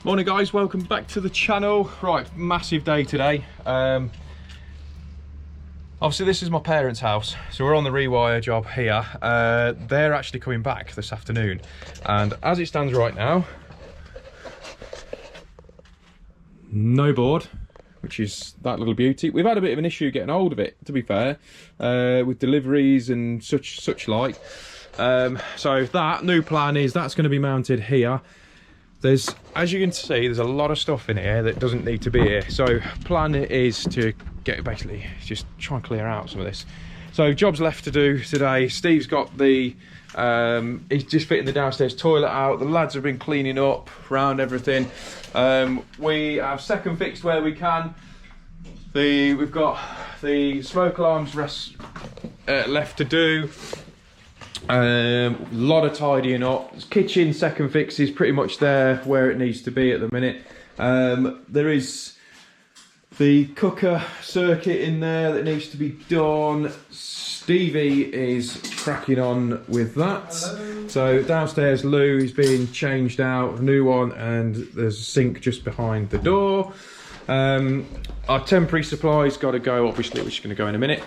Morning guys, welcome back to the channel. Right, massive day today. Obviously this is my parents' house, so we're on the Rewire job here. They're actually coming back this afternoon, and as it stands right now, no board, which is that little beauty. We've had a bit of an issue getting hold of it, to be fair, with deliveries and such like. So that new plan is that's going to be mounted here. There's, as you can see, there's a lot of stuff in here that doesn't need to be here. So plan is to get, basically just try and clear out some of this. So jobs left to do today. Steve's got the he's just fitting the downstairs toilet out. The lads have been cleaning up around everything. We have second fixed where we can. We've got the smoke alarms left to do. A lot of tidying up. Kitchen second fix is pretty much there where it needs to be at the minute. There is the cooker circuit in there that needs to be done. Stevie is cracking on with that. Hello. So downstairs loo is being changed out, a new one, and there's a sink just behind the door. Our temporary supplies got to go, obviously, which is going to go in a minute.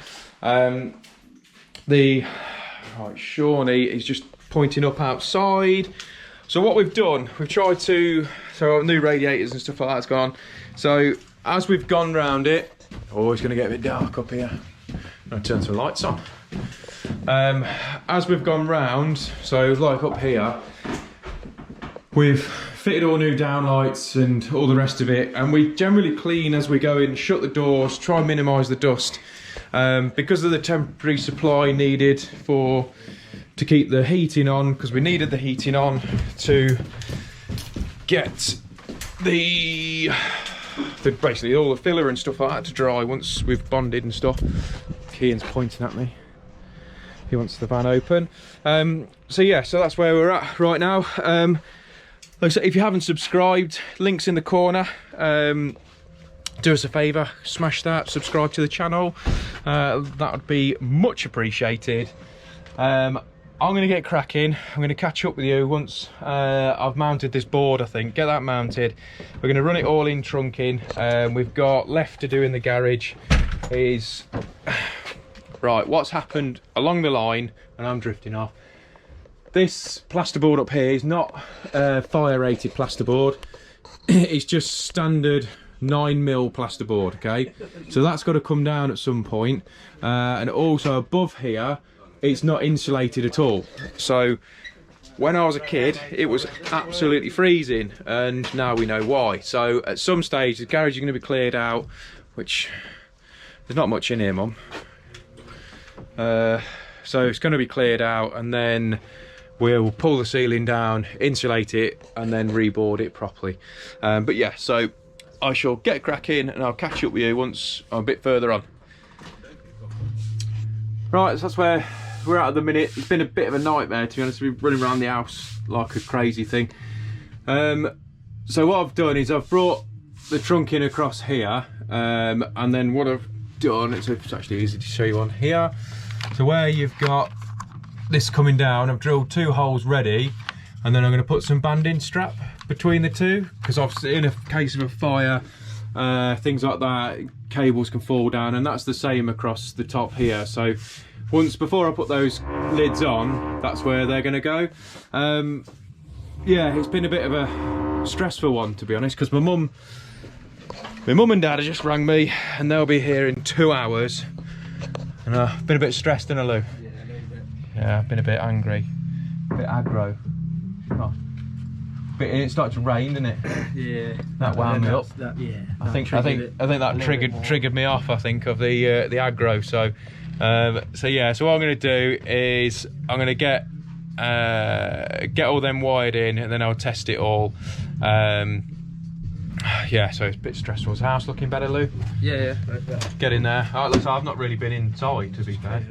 Right, Shawnee is just pointing up outside. So what we've done, we've tried to, so new radiators and stuff like that's gone. So as we've gone round it, oh, it's going to get a bit dark up here. I'll turn some lights on. As we've gone round, so like up here, we've fitted all new downlights and all the rest of it, and we generally clean as we go in, shut the doors, try and minimise the dust. Because of the temporary supply needed to keep the heating on, because we needed the heating on to get basically all the filler and stuff like that to dry once we've bonded and stuff. Kean's pointing at me. He wants the van open. So yeah, so that's where we're at right now. Like I said, if you haven't subscribed, links in the corner. Do us a favour, smash that, subscribe to the channel. That would be much appreciated. I'm going to get cracking. I'm going to catch up with you once I've mounted this board, I think. Get that mounted. We're going to run it all in trunking. We've got left to do in the garage is... Right, what's happened along the line, and I'm drifting off. This plasterboard up here is not fire rated plasterboard. It's just standard 9mm plasterboard, okay? So that's got to come down at some point. And also above here, it's not insulated at all. So when I was a kid, it was absolutely freezing, and now we know why. So at some stage, the garage is going to be cleared out, which there's not much in here, Mum. So it's going to be cleared out, and then we'll pull the ceiling down, insulate it, and then reboard it properly. But yeah, so I shall get cracking, and I'll catch up with you once I'm a bit further on. Right, so that's where we're at the minute. It's been a bit of a nightmare, to be honest. We've been running around the house like a crazy thing. So what I've done is I've brought the trunk in across here, and then what I've done, it's actually easy to show you on here. So where you've got this coming down, I've drilled 2 holes ready, and then I'm going to put some banding strap between the two, because obviously in a case of a fire, things like that, cables can fall down, and that's the same across the top here. So before I put those lids on, that's where they're going to go. Yeah, it's been a bit of a stressful one, to be honest, because my mum and dad have just rang me, and they'll be here in 2 hours, and I've been a bit stressed, didn't I, Lou? Yeah, a little bit. Yeah, I've been a bit angry, a bit aggro. Oh. But it started to rain, didn't it? Yeah. That wound me up. Yeah. I think that triggered me off. I think of the aggro. So, so yeah. So what I'm going to do is I'm going to get all them wired in, and then I'll test it all. Yeah. So it's a bit stressful. Is the house looking better, Lou? Yeah. Get in there. All right, listen, I've not really been inside, to be fair.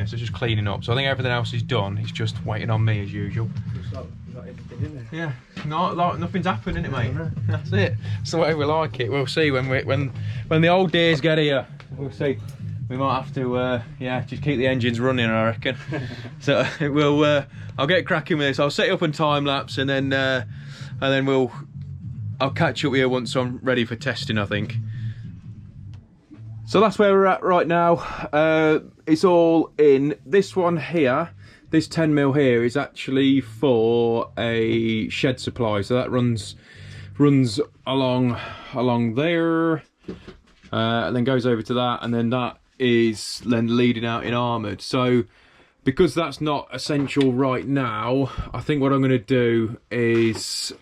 So just cleaning up. So I think everything else is done. It's just waiting on me as usual. Not everything in there. Yeah, nothing's happened, innit, mate? That's it. That's the way we like it. We'll see when the old days get here. We'll see. We might have to, yeah, just keep the engines running, I reckon. So I'll get cracking with this. I'll set it up on time lapse, and then we'll I'll catch up with you once I'm ready for testing, I think. So that's where we're at right now. It's all in. This one here, this 10mm here is actually for a shed supply. So that runs along there, and then goes over to that, and then that is then leading out in armoured. So because that's not essential right now, I think what I'm going to do is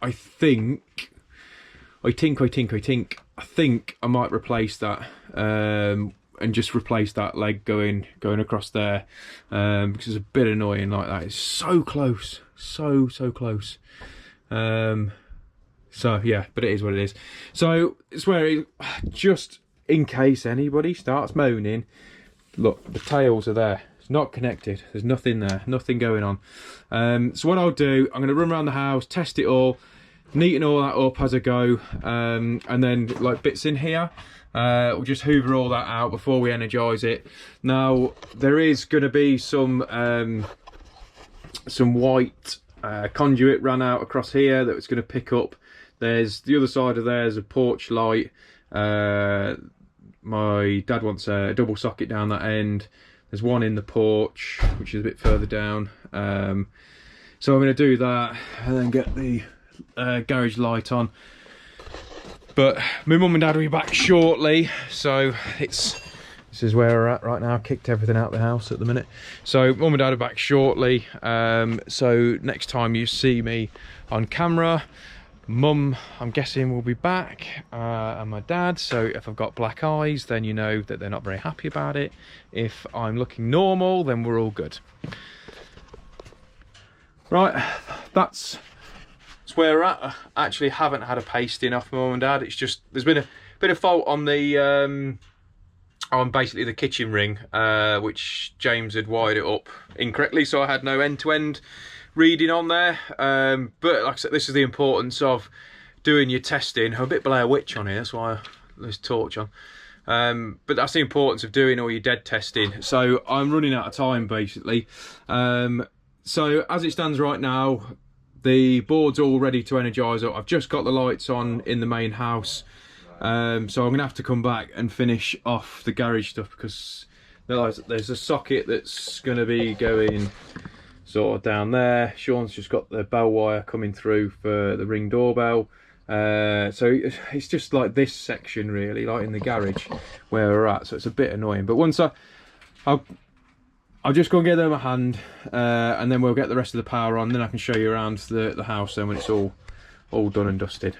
I think I might replace that, and just replace that leg going across there, because it's a bit annoying like that. It's so close, so close. So yeah, but it is what it is. So it's where just in case anybody starts moaning, look, the tails are there. It's not connected. There's nothing there, nothing going on. So what I'll do, I'm going to run around the house, test it all, neaten all that up as I go, and then like bits in here, we'll just hoover all that out before we energise it. Now there is going to be some white conduit ran out across here that it's going to pick up. There's the other side of there's a porch light. My dad wants a double socket down that end. There's one in the porch, which is a bit further down. So I'm going to do that and then get the garage light on. But my mum and dad will be back shortly, so this is where we're at right now. Kicked everything out of the house at the minute. So mum and dad are back shortly. So next time you see me on camera, Mum, I'm guessing, will be back, and my dad. So if I've got black eyes, then you know that they're not very happy about it. If I'm looking normal, then we're all good. Right, that's where we're at. I actually haven't had a pasting off my mum and dad. It's just there's been a bit of fault on the on basically the kitchen ring, which James had wired it up incorrectly, so I had no end-to-end reading on there. But like I said, this is the importance of doing your testing. I'm a bit Blair Witch on here, that's why there's torch on. But that's the importance of doing all your dead testing. So I'm running out of time basically. So as it stands right now, the board's all ready to energise up. I've just got the lights on in the main house. So I'm gonna have to come back and finish off the garage stuff, because there's a socket that's gonna be going sort of down there. Sean's just got the bell wire coming through for the Ring doorbell. So it's just like this section really, like in the garage where we're at. So it's a bit annoying. But once I'll just go and get them a hand, and then we'll get the rest of the power on. Then I can show you around the house then when it's all done and dusted.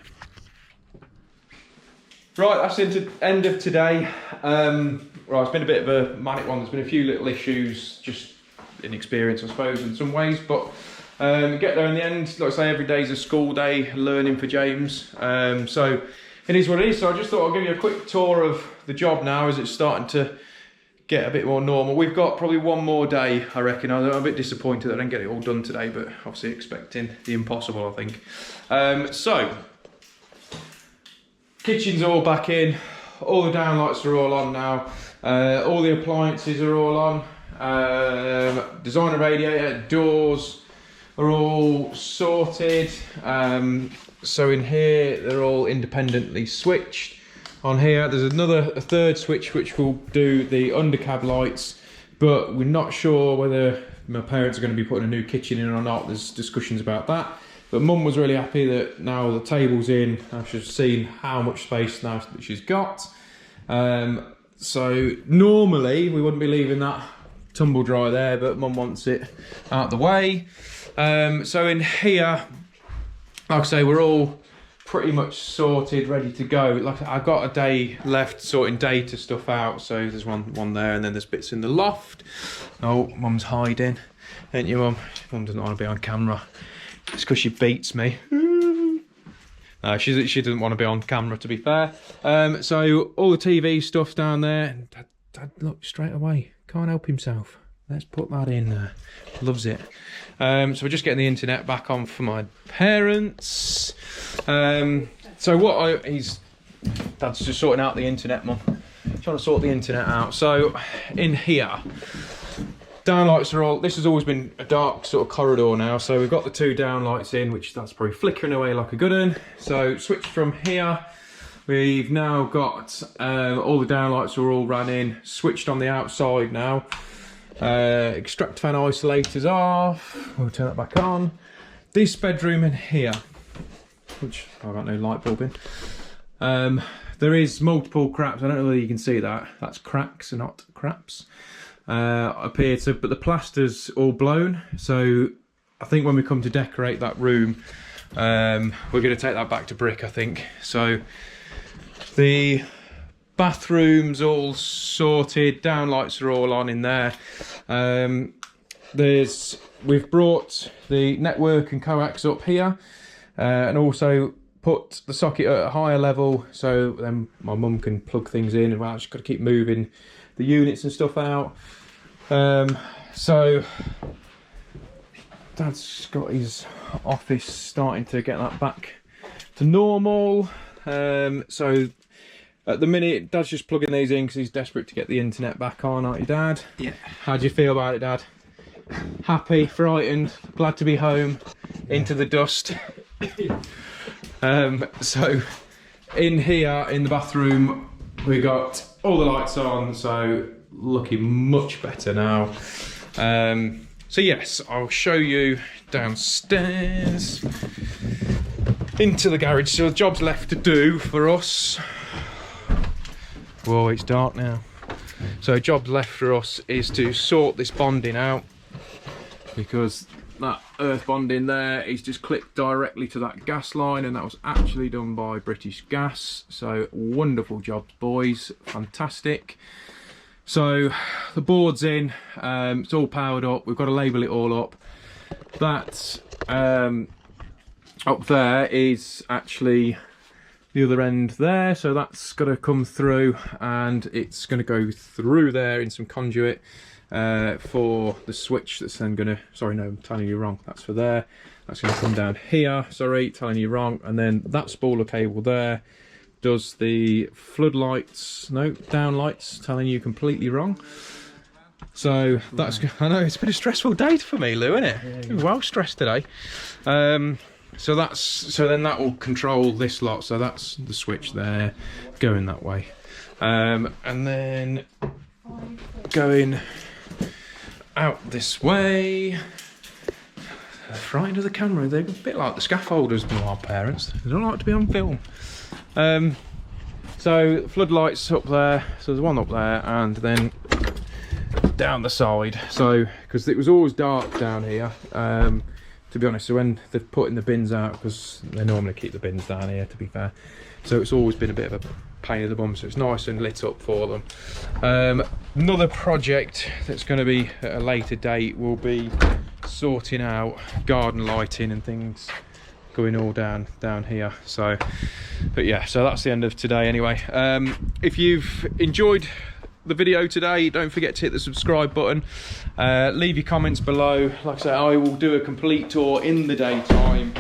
Right, that's the end of today. Right, it's been a bit of a manic one. There's been a few little issues, just inexperience I suppose in some ways, but get there in the end. Like I say, every day's a school day learning for James, so it is what it is. So I just thought I'll give you a quick tour of the job now as it's starting to get a bit more normal. We've got probably one more day, I reckon. I'm a bit disappointed that I didn't get it all done today, but obviously expecting the impossible, I think. So kitchen's all back in, all the downlights are all on now, all the appliances are all on. Designer radiator, doors are all sorted. So in here they're all independently switched. On here there's a third switch which will do the undercab lights, but we're not sure whether my parents are going to be putting a new kitchen in or not. There's discussions about that, but Mum was really happy that now the table's in, she's seen how much space now that she's got. So normally we wouldn't be leaving that tumble dry there, but Mum wants it out the way. So in here, like I say, we're all pretty much sorted, ready to go. Like I've got a day left sorting data stuff out, so there's one there, and then there's bits in the loft. Oh, Mum's hiding, ain't you, Mum? Mum doesn't want to be on camera. It's because she beats me. She doesn't want to be on camera, to be fair. So all the TV stuff's down there. Dad, look, straight away, can't help himself. Let's put that in there. Loves it. So we're just getting the internet back on for my parents. So Dad's just sorting out the internet, Mum. Trying to sort the internet out. So in here, Downlights are all, this has always been a dark sort of corridor now, so we've got the 2 downlights in, which that's probably flickering away like a good one. So switch from here, we've now got all the downlights are all ran in, switched on the outside now. Extract fan isolators off, we'll turn that back on. This bedroom in here, which I've got no light bulb in. There is multiple craps, I don't know whether you can see that, that's cracks and not craps. Appear to, but the plaster's all blown, so I think when we come to decorate that room, we're going to take that back to brick, I think. So the bathroom's all sorted, downlights are all on in there. We've brought the network and coax up here, and also put the socket at a higher level, so then my mum can plug things in, and I've just got to keep moving the units and stuff out. So Dad's got his office starting to get that back to normal. So at the minute Dad's just plugging these in because he's desperate to get the internet back on, aren't you, Dad? Yeah. How do you feel about it, Dad? Happy, frightened, glad to be home, into the dust. So in here in the bathroom we got all the lights on, so looking much better now. So yes, I'll show you downstairs into the garage. So the job's left to do for us. Whoa, it's dark now. So job's left for us is to sort this bonding out, because that earth bonding there is just clipped directly to that gas line, and that was actually done by British Gas. So wonderful job, boys, fantastic. So the board's in, it's all powered up, we've got to label it all up. That up there is actually the other end there, so that's got to come through, and it's going to go through there in some conduit for the switch that's then going to, sorry, no, I'm telling you wrong, that's for there. That's going to come down here, sorry, telling you wrong, and then that spoiler cable there does the floodlights, no, downlights, telling you completely wrong. So that's, I know, it's been a stressful day for me, Lou, isn't it? Yeah. Well stressed today. So then that will control this lot, so that's the switch there, going that way. And then going out this way. They're frightened of the camera, they're a bit like the scaffolders from our parents. They don't like to be on film. So floodlights up there, so there's one up there, and then down the side. So because it was always dark down here, to be honest, so when they're putting the bins out, because they normally keep the bins down here, to be fair, so it's always been a bit of a pain in the bum, so it's nice and lit up for them. Another project that's going to be at a later date will be sorting out garden lighting and things going all down here. So but yeah, so that's the end of today anyway. If you've enjoyed the video today, don't forget to hit the subscribe button, leave your comments below. Like I say, I will do a complete tour in the daytime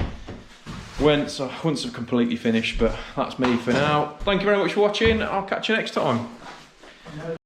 once I've completely finished, but that's me for now. Thank you very much for watching, I'll catch you next time.